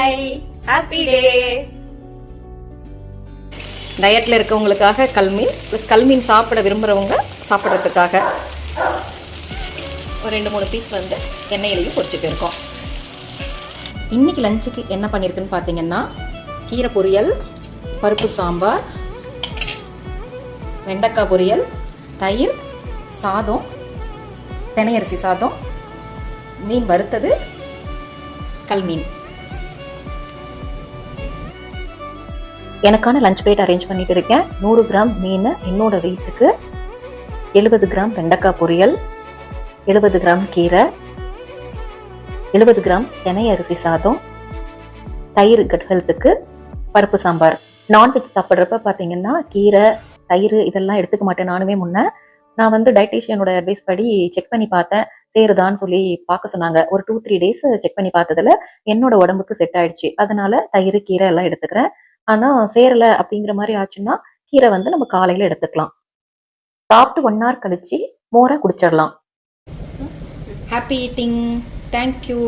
Hi, happy day. டயட்ல இருக்கவங்களுக்காக கல்மீன் plus கல்மீன் சாப்பிட விரும்புகிறவங்க சாப்பிட்றதுக்காக ஒரு 2-3 பீஸ் வந்து எண்ணெயிலையும் பொரிச்சுட்டு இருக்கோம். இன்றைக்கி லஞ்சுக்கு என்ன பண்ணியிருக்குன்னு பார்த்தீங்கன்னா, கீரை பொரியல், பருப்பு சாம்பார், வெண்டைக்காய் பொரியல், தயிர், சாதம், தினையரிசி சாதம், மீன் வறுத்தது, கல்மீன். எனக்கான லஞ்ச் பிளேட் அரேஞ்ச் பண்ணிட்டு இருக்கேன். 100 கிராம் மீன், என்னோட வெயிட்டுக்கு 70 கிராம் வெண்டைக்காய் பொரியல், 70 கிராம் கீரை, 70 கிராம் தினை அரிசி சாதம், தயிர் கட் ஹெல்த்துக்கு, பருப்பு சாம்பார். நான்வெஜ் சாப்பிட்றப்ப பார்த்தீங்கன்னா கீரை, தயிர் இதெல்லாம் எடுத்துக்க மாட்டேன். நானுமே நான் வந்து டயட்டீஷியனோட அட்வைஸ் படி செக் பண்ணி பார்த்தேன். சேருதான்னு சொல்லி பார்க்க சொன்னாங்க. ஒரு 2-3 டேஸ் செக் பண்ணி பார்த்ததுல என்னோட உடம்புக்கு செட் ஆயிடுச்சு. அதனால தயிர், கீரை எல்லாம் எடுத்துக்கிறேன். ஆனா சேரல அப்படிங்கிற மாதிரி ஆச்சுன்னா கீரை வந்து நம்ம காலையில எடுத்துக்கலாம். சாப்பிட்டு 1 hour கழிச்சு மோரை குடிச்சிடலாம். Happy eating. தேங்க்யூ.